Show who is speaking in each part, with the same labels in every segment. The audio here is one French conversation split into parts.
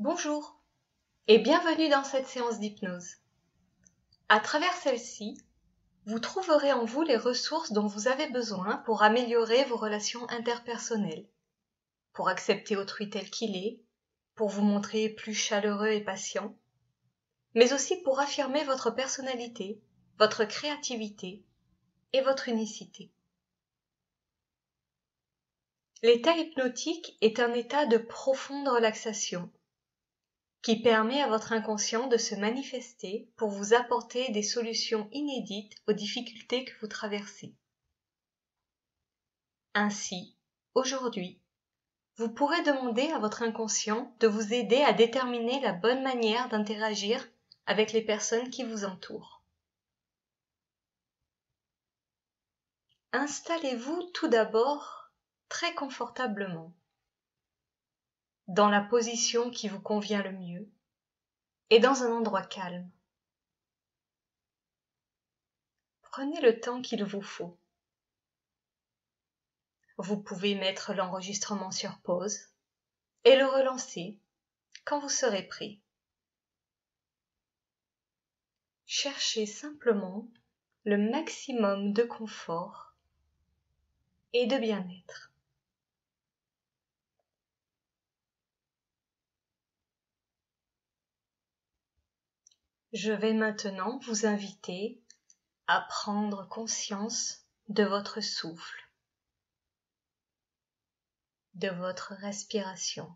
Speaker 1: Bonjour et bienvenue dans cette séance d'hypnose. À travers celle-ci, vous trouverez en vous les ressources dont vous avez besoin pour améliorer vos relations interpersonnelles, pour accepter autrui tel qu'il est, pour vous montrer plus chaleureux et patient, mais aussi pour affirmer votre personnalité, votre créativité et votre unicité. L'état hypnotique est un état de profonde relaxation qui permet à votre inconscient de se manifester pour vous apporter des solutions inédites aux difficultés que vous traversez. Ainsi, aujourd'hui, vous pourrez demander à votre inconscient de vous aider à déterminer la bonne manière d'interagir avec les personnes qui vous entourent. Installez-vous tout d'abord très confortablement, dans la position qui vous convient le mieux et dans un endroit calme. Prenez le temps qu'il vous faut. Vous pouvez mettre l'enregistrement sur pause et le relancer quand vous serez prêt. Cherchez simplement le maximum de confort et de bien-être. Je vais maintenant vous inviter à prendre conscience de votre souffle, de votre respiration.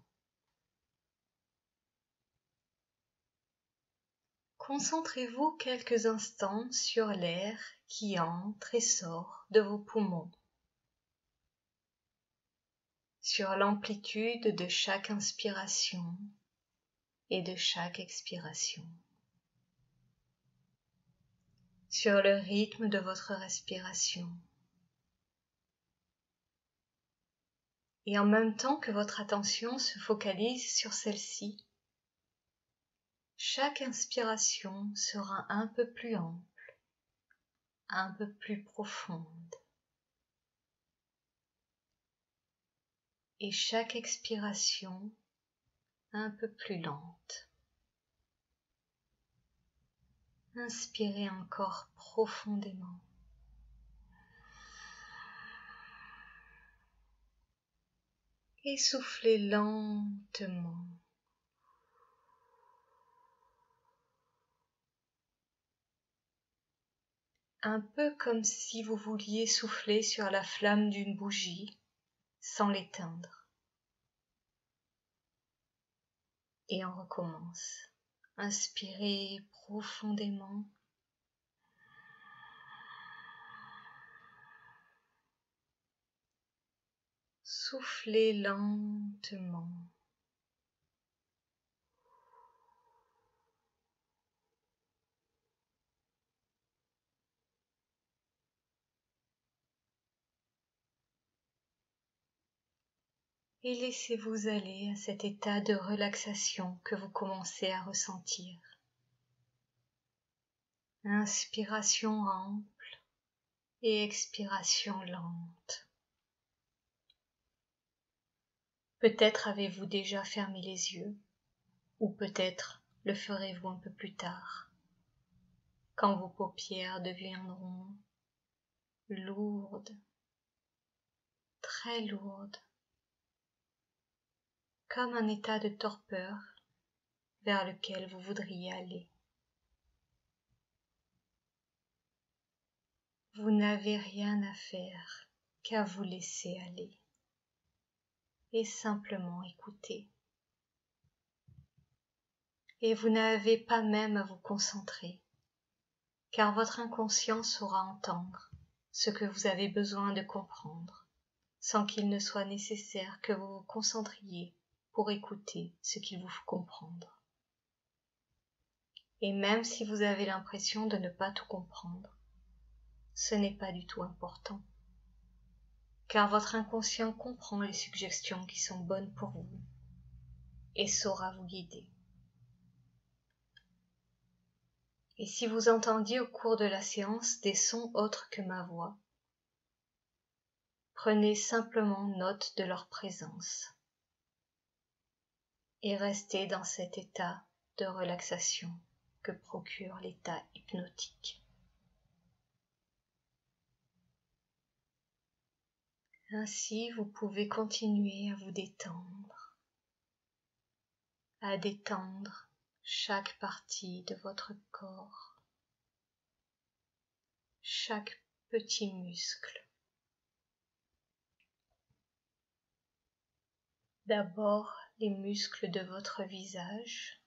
Speaker 1: Concentrez-vous quelques instants sur l'air qui entre et sort de vos poumons, sur l'amplitude de chaque inspiration et de chaque expiration, sur le rythme de votre respiration. Et en même temps que votre attention se focalise sur celle-ci, chaque inspiration sera un peu plus ample, un peu plus profonde. Et chaque expiration un peu plus lente. Inspirez encore profondément. Et soufflez lentement. Un peu comme si vous vouliez souffler sur la flamme d'une bougie sans l'éteindre. Et on recommence. Inspirez profondément. Soufflez lentement. Et laissez-vous aller à cet état de relaxation que vous commencez à ressentir. Inspiration ample et expiration lente. Peut-être avez-vous déjà fermé les yeux, ou peut-être le ferez-vous un peu plus tard, quand vos paupières deviendront lourdes, très lourdes, comme un état de torpeur vers lequel vous voudriez aller. Vous n'avez rien à faire qu'à vous laisser aller et simplement écouter. Et vous n'avez pas même à vous concentrer, car votre inconscient saura entendre ce que vous avez besoin de comprendre, sans qu'il ne soit nécessaire que vous vous concentriez pour écouter ce qu'il vous faut comprendre. Et même si vous avez l'impression de ne pas tout comprendre, ce n'est pas du tout important, car votre inconscient comprend les suggestions qui sont bonnes pour vous et saura vous guider. Et si vous entendiez au cours de la séance des sons autres que ma voix, prenez simplement note de leur présence. et restez dans cet état de relaxation que procure l'état hypnotique. Ainsi, vous pouvez continuer à vous détendre, à détendre chaque partie de votre corps, chaque petit muscle. D'abord, les muscles de votre visage,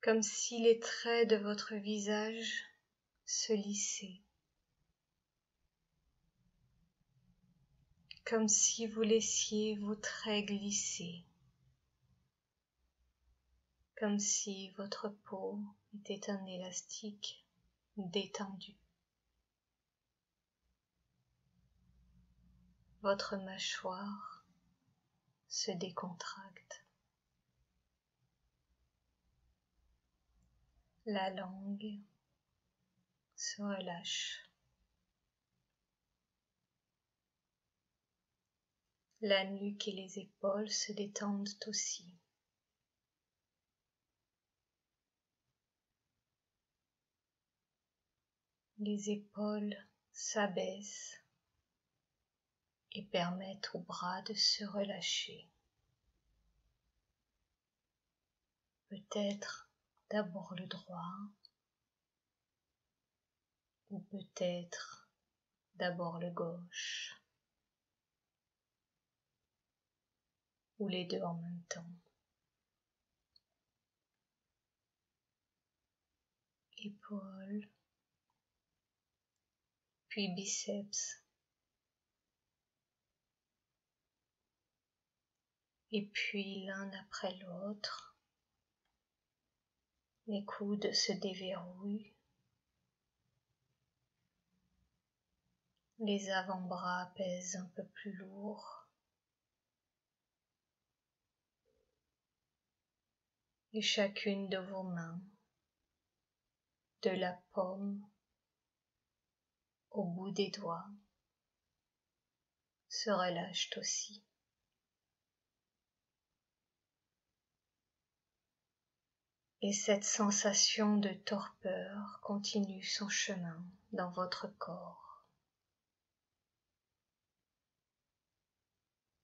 Speaker 1: comme si les traits de votre visage se lissaient, comme si vous laissiez vos traits glisser, comme si votre peau était un élastique détendu. Votre mâchoire se décontracte. La langue se relâche. La nuque et les épaules se détendent aussi. Les épaules s'abaissent et permettent aux bras de se relâcher. Peut-être d'abord le droit, ou peut-être d'abord le gauche, ou les deux en même temps. Épaules, puis biceps, et puis l'un après l'autre. Les coudes se déverrouillent, les avant-bras pèsent un peu plus lourd, et chacune de vos mains, de la paume au bout des doigts, se relâchent aussi. Et cette sensation de torpeur continue son chemin dans votre corps.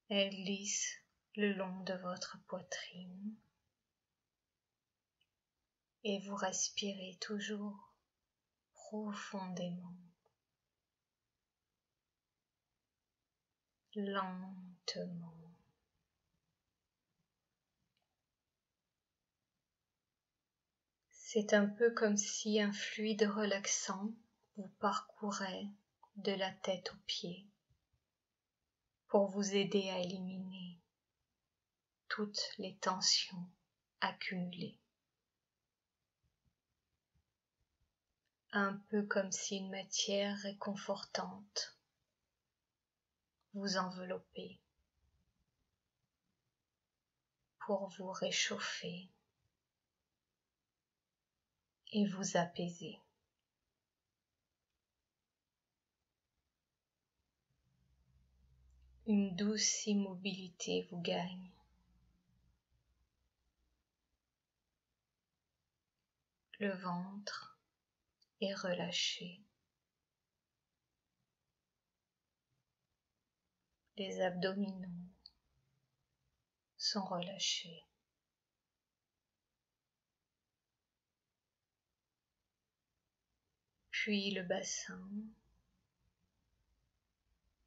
Speaker 1: Elle glisse le long de votre poitrine et vous respirez toujours profondément, lentement. C'est un peu comme si un fluide relaxant vous parcourait de la tête aux pieds pour vous aider à éliminer toutes les tensions accumulées. Un peu comme si une matière réconfortante vous enveloppait pour vous réchauffer et vous apaiser. Une douce immobilité vous gagne. Le ventre est relâché. Les abdominaux sont relâchés. Puis le bassin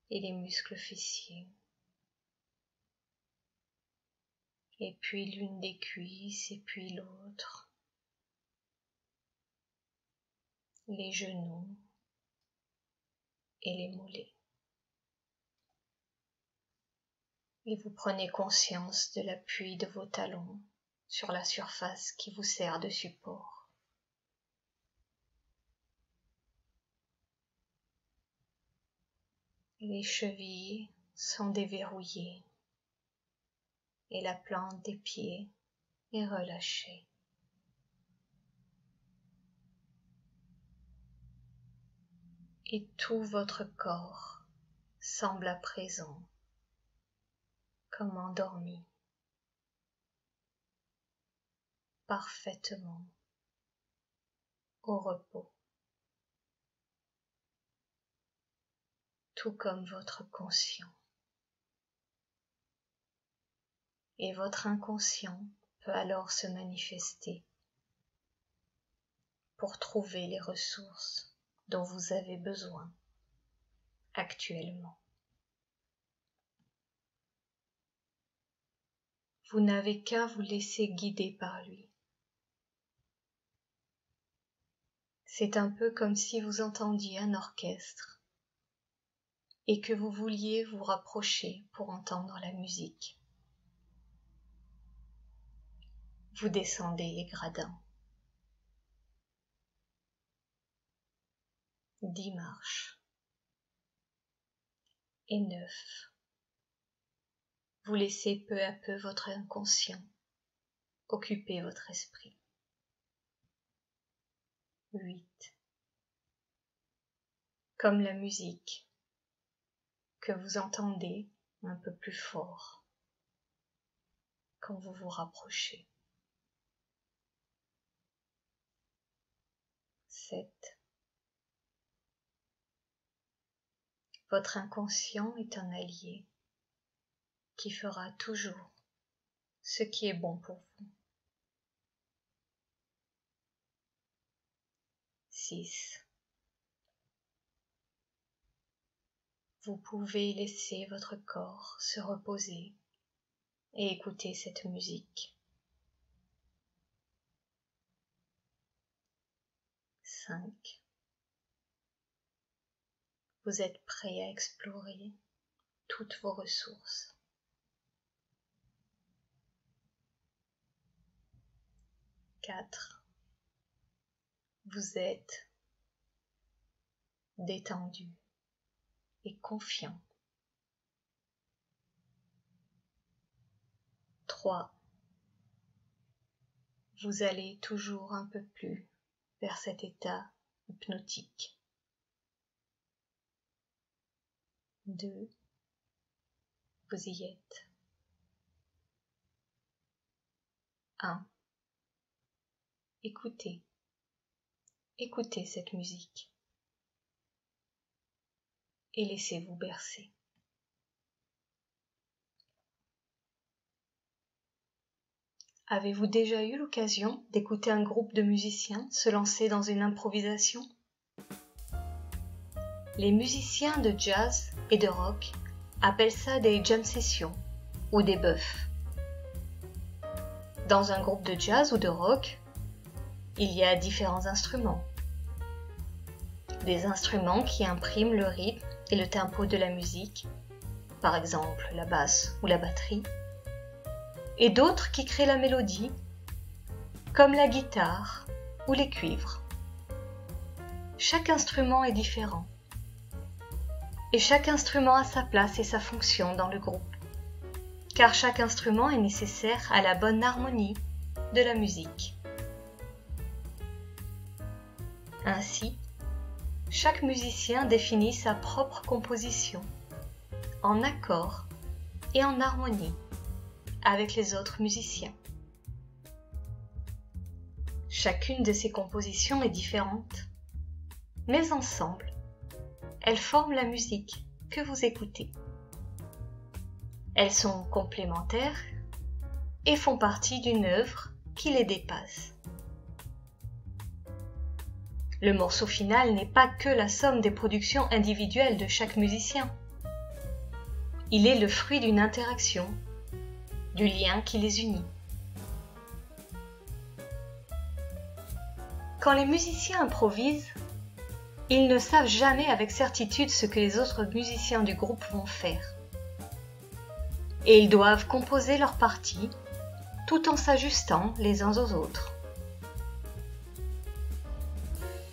Speaker 1: et les muscles fessiers. Et puis l'une des cuisses et puis l'autre. Les genoux et les mollets. Et vous prenez conscience de l'appui de vos talons sur la surface qui vous sert de support. Les chevilles sont déverrouillées et la plante des pieds est relâchée. Et tout votre corps semble à présent comme endormi, parfaitement au repos, tout comme votre conscient. Et votre inconscient peut alors se manifester pour trouver les ressources dont vous avez besoin actuellement. Vous n'avez qu'à vous laisser guider par lui. C'est un peu comme si vous entendiez un orchestre et que vous vouliez vous rapprocher pour entendre la musique. Vous descendez les gradins. 10 marches. Et 9. Vous laissez peu à peu votre inconscient occuper votre esprit. 8. Comme la musique que vous entendez un peu plus fort quand vous vous rapprochez. 7. Votre inconscient est un allié qui fera toujours ce qui est bon pour vous. 6. Vous pouvez laisser votre corps se reposer et écouter cette musique. 5. Vous êtes prêt à explorer toutes vos ressources. 4. Vous êtes détendu et confiant. 3. Vous allez toujours un peu plus vers cet état hypnotique. 2. Vous y êtes. 1. Écoutez. Écoutez cette musique. Et laissez-vous bercer. Avez-vous déjà eu l'occasion d'écouter un groupe de musiciens se lancer dans une improvisation ? Les musiciens de jazz et de rock appellent ça des jam sessions ou des buffs. Dans un groupe de jazz ou de rock, il y a différents instruments. Des instruments qui impriment le rythme et le tempo de la musique, par exemple la basse ou la batterie, et d'autres qui créent la mélodie, comme la guitare ou les cuivres. Chaque instrument est différent, et chaque instrument a sa place et sa fonction dans le groupe, car chaque instrument est nécessaire à la bonne harmonie de la musique. Ainsi, chaque musicien définit sa propre composition, en accord et en harmonie avec les autres musiciens. Chacune de ces compositions est différente, mais ensemble, elles forment la musique que vous écoutez. Elles sont complémentaires et font partie d'une œuvre qui les dépasse. Le morceau final n'est pas que la somme des productions individuelles de chaque musicien. Il est le fruit d'une interaction, du lien qui les unit. Quand les musiciens improvisent, ils ne savent jamais avec certitude ce que les autres musiciens du groupe vont faire. Et ils doivent composer leur partie tout en s'ajustant les uns aux autres.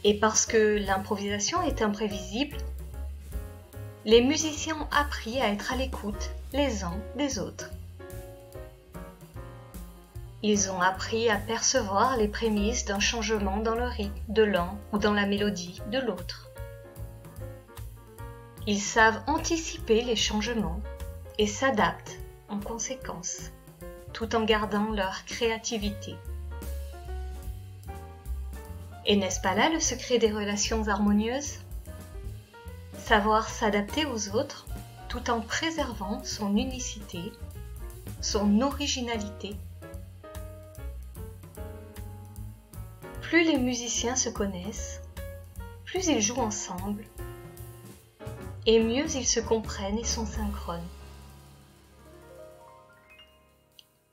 Speaker 1: Et parce que l'improvisation est imprévisible, les musiciens ont appris à être à l'écoute les uns des autres. Ils ont appris à percevoir les prémices d'un changement dans le rythme de l'un ou dans la mélodie de l'autre. Ils savent anticiper les changements et s'adaptent en conséquence, tout en gardant leur créativité. Et n'est-ce pas là le secret des relations harmonieuses? Savoir s'adapter aux autres tout en préservant son unicité, son originalité. Plus les musiciens se connaissent, plus ils jouent ensemble, et mieux ils se comprennent et sont synchrones.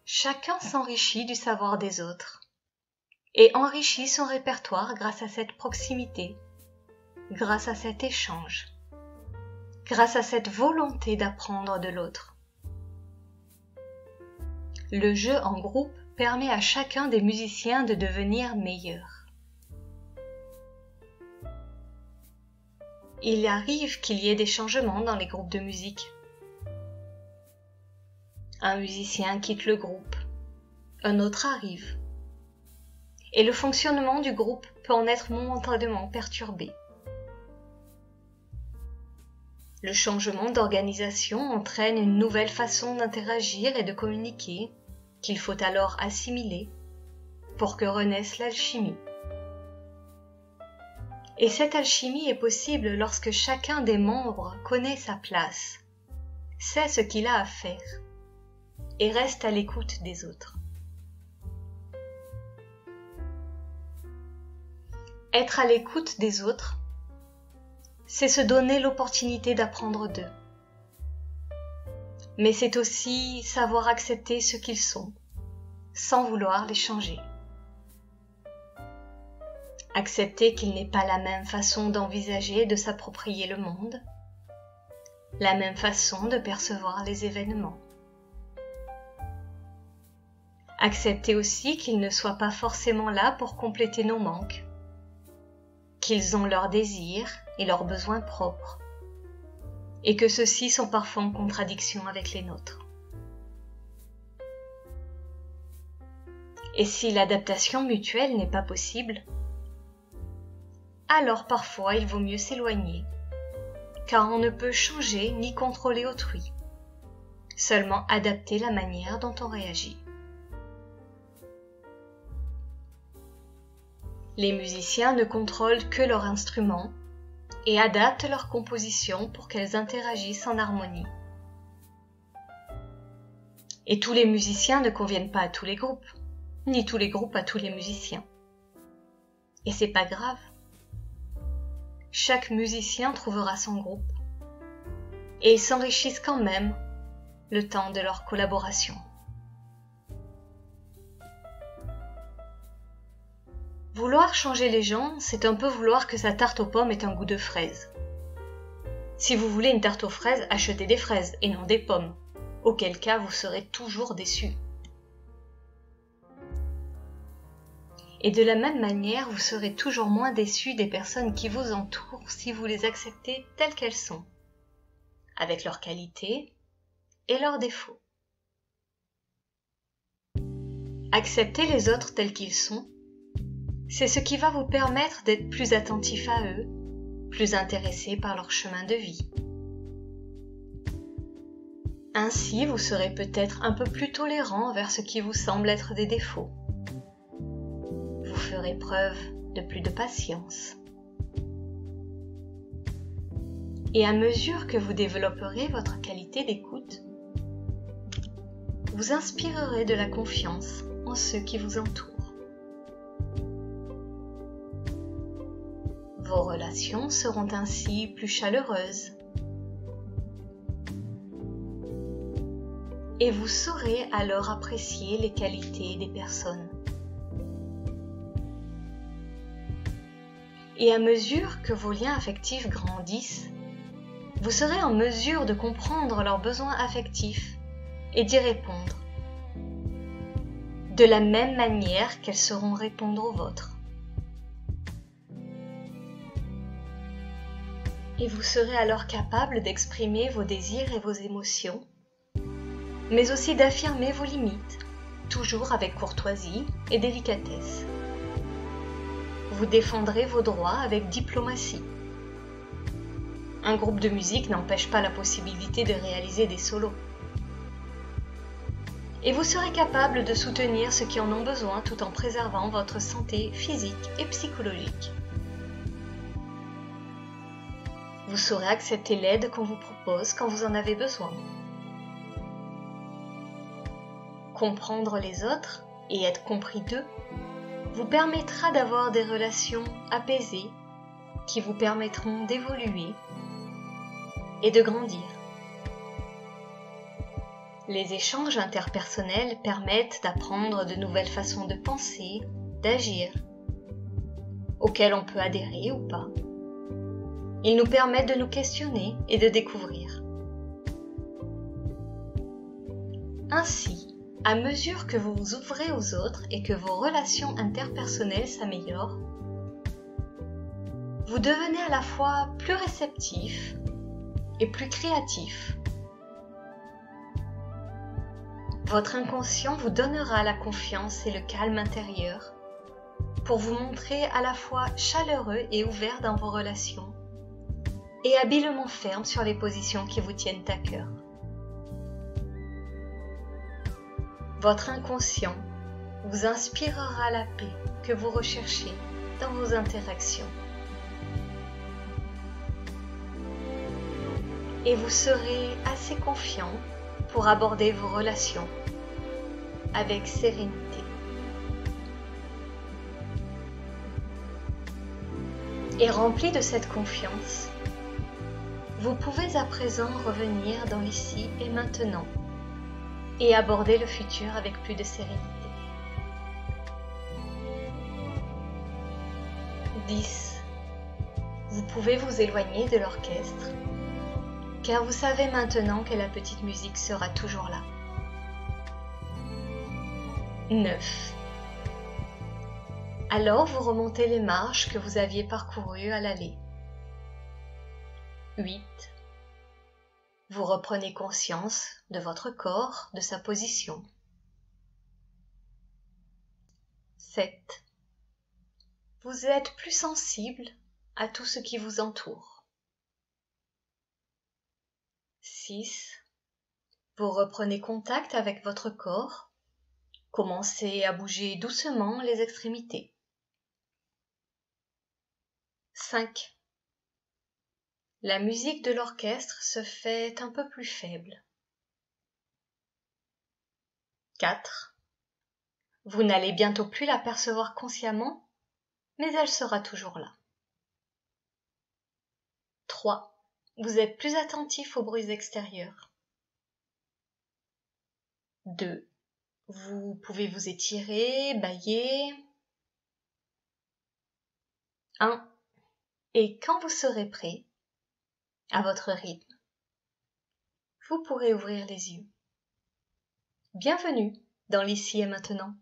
Speaker 1: Chacun s'enrichit du savoir des autres et enrichit son répertoire grâce à cette proximité, grâce à cet échange, grâce à cette volonté d'apprendre de l'autre. Le jeu en groupe permet à chacun des musiciens de devenir meilleur. Il arrive qu'il y ait des changements dans les groupes de musique. Un musicien quitte le groupe, un autre arrive. Et le fonctionnement du groupe peut en être momentanément perturbé. Le changement d'organisation entraîne une nouvelle façon d'interagir et de communiquer qu'il faut alors assimiler pour que renaisse l'alchimie. Et cette alchimie est possible lorsque chacun des membres connaît sa place, sait ce qu'il a à faire et reste à l'écoute des autres. Être à l'écoute des autres, c'est se donner l'opportunité d'apprendre d'eux. Mais c'est aussi savoir accepter ce qu'ils sont, sans vouloir les changer. Accepter qu'il n'est pas la même façon d'envisager et de s'approprier le monde, la même façon de percevoir les événements. Accepter aussi qu'ils ne soient pas forcément là pour compléter nos manques, qu'ils ont leurs désirs et leurs besoins propres, et que ceux-ci sont parfois en contradiction avec les nôtres. Et si l'adaptation mutuelle n'est pas possible, alors parfois il vaut mieux s'éloigner, car on ne peut changer ni contrôler autrui, seulement adapter la manière dont on réagit. Les musiciens ne contrôlent que leur instrument et adaptent leur composition pour qu'elles interagissent en harmonie. Et tous les musiciens ne conviennent pas à tous les groupes, ni tous les groupes à tous les musiciens. Et c'est pas grave. Chaque musicien trouvera son groupe. Et ils s'enrichissent quand même le temps de leur collaboration. Vouloir changer les gens, c'est un peu vouloir que sa tarte aux pommes ait un goût de fraise. Si vous voulez une tarte aux fraises, achetez des fraises et non des pommes, auquel cas vous serez toujours déçu. Et de la même manière, vous serez toujours moins déçu des personnes qui vous entourent si vous les acceptez telles qu'elles sont, avec leurs qualités et leurs défauts. Accepter les autres tels qu'ils sont, c'est ce qui va vous permettre d'être plus attentif à eux, plus intéressé par leur chemin de vie. Ainsi, vous serez peut-être un peu plus tolérant envers ce qui vous semble être des défauts. Vous ferez preuve de plus de patience. Et à mesure que vous développerez votre qualité d'écoute, vous inspirerez de la confiance en ceux qui vous entourent. Vos relations seront ainsi plus chaleureuses et vous saurez alors apprécier les qualités des personnes. Et à mesure que vos liens affectifs grandissent, vous serez en mesure de comprendre leurs besoins affectifs et d'y répondre, de la même manière qu'elles sauront répondre aux vôtres. Et vous serez alors capable d'exprimer vos désirs et vos émotions, mais aussi d'affirmer vos limites, toujours avec courtoisie et délicatesse. Vous défendrez vos droits avec diplomatie. Un groupe de musique n'empêche pas la possibilité de réaliser des solos. et vous serez capable de soutenir ceux qui en ont besoin tout en préservant votre santé physique et psychologique. Vous saurez accepter l'aide qu'on vous propose quand vous en avez besoin. Comprendre les autres et être compris d'eux vous permettra d'avoir des relations apaisées qui vous permettront d'évoluer et de grandir. Les échanges interpersonnels permettent d'apprendre de nouvelles façons de penser, d'agir, auxquelles on peut adhérer ou pas. Ils nous permettent de nous questionner et de découvrir. Ainsi, à mesure que vous vous ouvrez aux autres et que vos relations interpersonnelles s'améliorent, vous devenez à la fois plus réceptif et plus créatif. Votre inconscient vous donnera la confiance et le calme intérieur pour vous montrer à la fois chaleureux et ouvert dans vos relations et habilement ferme sur les positions qui vous tiennent à cœur. Votre inconscient vous inspirera la paix que vous recherchez dans vos interactions. Et vous serez assez confiant pour aborder vos relations avec sérénité. Et rempli de cette confiance, vous pouvez à présent revenir dans l'ici et maintenant et aborder le futur avec plus de sérénité. 10. Vous pouvez vous éloigner de l'orchestre, car vous savez maintenant que la petite musique sera toujours là. 9. Alors vous remontez les marches que vous aviez parcourues à l'aller. 8. Vous reprenez conscience de votre corps, de sa position. 7. Vous êtes plus sensible à tout ce qui vous entoure. 6. Vous reprenez contact avec votre corps. Commencez à bouger doucement les extrémités. 5. La musique de l'orchestre se fait un peu plus faible. 4. Vous n'allez bientôt plus la percevoir consciemment, mais elle sera toujours là. 3. Vous êtes plus attentif aux bruits extérieurs. 2. Vous pouvez vous étirer, bâiller. 1. Et quand vous serez prêt, à votre rythme, vous pourrez ouvrir les yeux. Bienvenue dans l'ici et maintenant.